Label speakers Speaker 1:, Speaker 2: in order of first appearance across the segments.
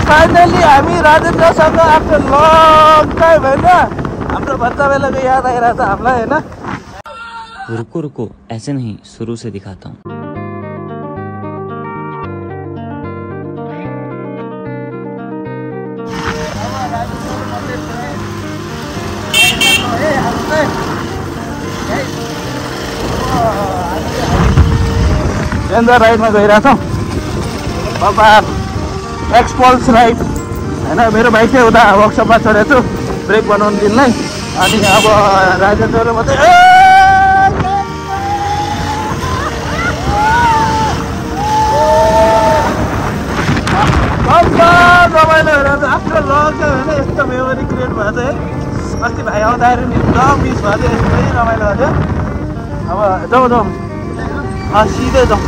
Speaker 1: Finally हामी राजेन्द्रसँग after long time होइन हाम्रो बच्चा बेलाको याद आइरहेछ हामीलाई होइन।
Speaker 2: रुको रुको, ऐसे नहीं, शुरू से दिखाता हूँ।
Speaker 1: डेन्जर राइडमा गइरहेछौँ बाबा, एक्सपल्स राइड होइन। मेरो बाइक चाहिँ उता वर्कसपमा छोडेको छु ब्रेक बनाउनु दिनलाई। अनि अब राजेन्द्र मात्रै रमाइलो हेरेर आफ्टर लङ चाहिँ होइन यस्तो मेमोरी क्रिएट भएको चाहिँ अस्ति भाइ आउँदाखेरि नि एकदम मिस भएको थियो। यस्तै रमाइलो थियो। अब जाउँ सिधै जाउँ।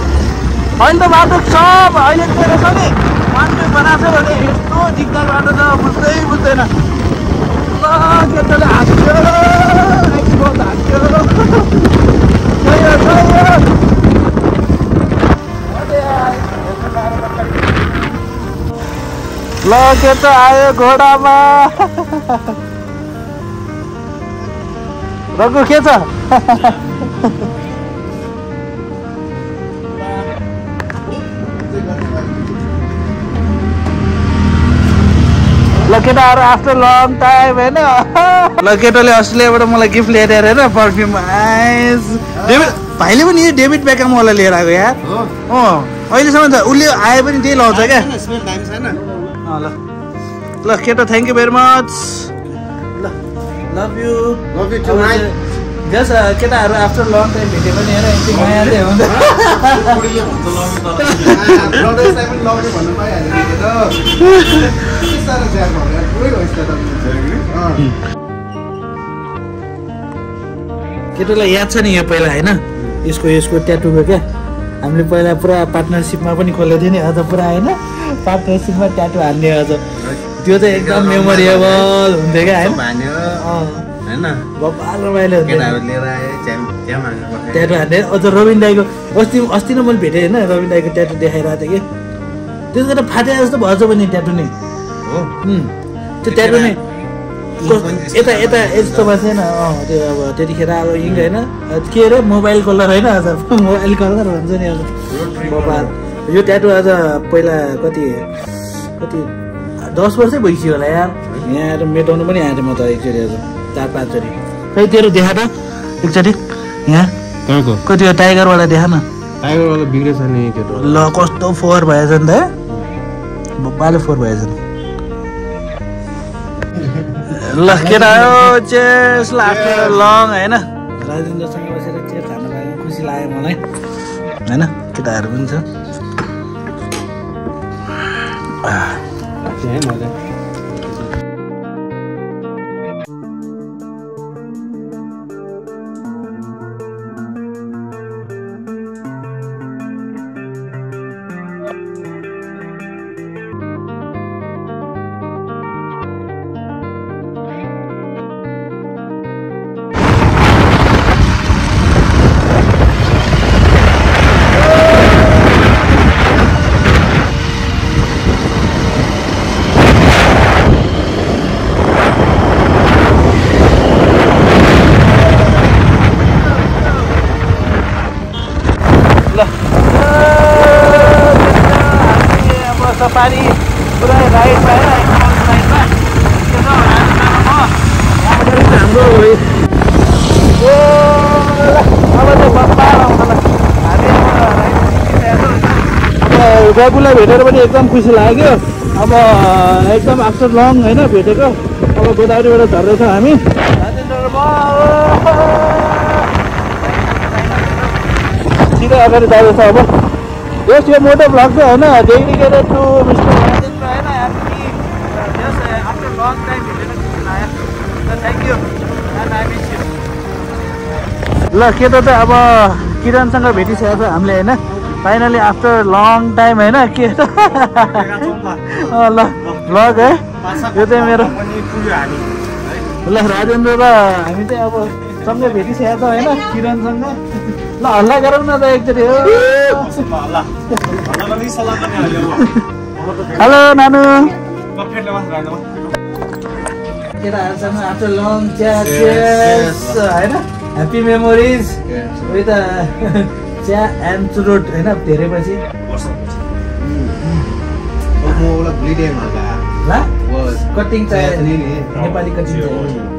Speaker 1: अहिले त बाटो सब अहिले के रहेछ नि मान्छे बनाएको छ भने यस्तो दिगदार बाटो छ बुझ्दैन। ल केटाले हाँस्यो हाँस्यो ल केटा आयो घोडामा। रघु के छ? ल केटाहरू आफ्टर लङ टाइम होइन। ल केटाले अस्ट्रेलियाबाट मलाई गिफ्ट लिएर आएर होइन पर्फ्युम। भाइले पनि यो डेभिड बेकहम वाला लिएर आएको यार। अहिलेसम्म त उसले आए पनि त्यही लाउँछ क्या। ल केटा थ्याङ्क यू भेरी मच। ल लभ यु टु। जस केटाहरू आफ्टर लङ टाइम भेट्यो भने हेर यति माया चाहिँ हुन्छ। केटालाई याद छ नि यो पहिला होइन यसको ट्याटुको क्या हामीले पहिला पुरा पार्टनरसिपमा पनि खोलेको थियो नि। अझ पुरा होइन पार्टनरसिपमा ट्याटु हाल्ने अझ त्यो चाहिँ एकदम मेमोरेबल हुन्थ्यो क्या होइन। रमाइलो ट्याटु हाल्ने। अझ रविन दाईको अस्ति नै मैले भेटेँ होइन रविन दाईको ट्याटु देखाइरहेको थिएँ कि त्यो त फाटे जस्तो भएछ भने ट्याटु नै त्यो ट्याटु नै यता यस्तोमा छैन। त्यो अब त्यतिखेर अब हिङ होइन के अरे मोबाइल कलर होइन अझ मोबाइल कलर भन्छ नि अब मोबाइल। यो ट्याटु अझ पहिला कति 10 वर्षै भइसक्यो होला यार। यहाँ आएर मेटाउनु पनि आएको म त एकचोटि अझ 4-5 चोटि। खै तेरो देखा त एकचोटि यहाँ कति हो टाइगरवाला देखा न।
Speaker 3: टाइगरवाला बिग्रेछ नि केटो।
Speaker 1: ल कस्तो फोहोर भएछ नि त बाले फोहोर भएछ नि। ल केटा आयो चेस लाग्यो लङ होइन। राजेन्द्रसँग बसेर चेस खान लाग्यो खुसी लाग्यो मलाई होइन। केटाहरू पनि छ सफारी पुरा राइडमा होइन राइडमा हाम्रो अब चाहिँ बस्दा आउँछ। हामी रघुलाई भेटेर पनि एकदम खुसी लाग्यो। अब एकदम आफ्टर लङ होइन भेटेको। अब गोदावरीबाट झर्दैछौँ हामी सिधै अगाडि जाँदैछ। अब यस यो मोटो भ्लग चाहिँ होइन डेडिकेटेड टु मिस्टर राजेन्द्र होइन आफ्टर लङ टाइम भेटेर खुसी लाग्यो। Thank you. ल केटा चाहिँ अब किरणसँग भेटिसकेको छ हामीले होइन फाइनली आफ्टर लङ टाइम होइन के ल भ्लग है यो चाहिँ मेरो। ल राजेन्द्र र हामी चाहिँ अब सँगै भेटिसकेको छ होइन किरणसँग। ल हल्ला गरौँ न त एकचोटि हो। हेलो नानु केटाहरूसँग आफ्टर लङ च्याट होइन ह्याप्पी मेमोरिज उयो त चिया एन्ड चुरोट होइन धेरै पछि ला कटिङ चाहियो नेपाली कटिङ चाहियो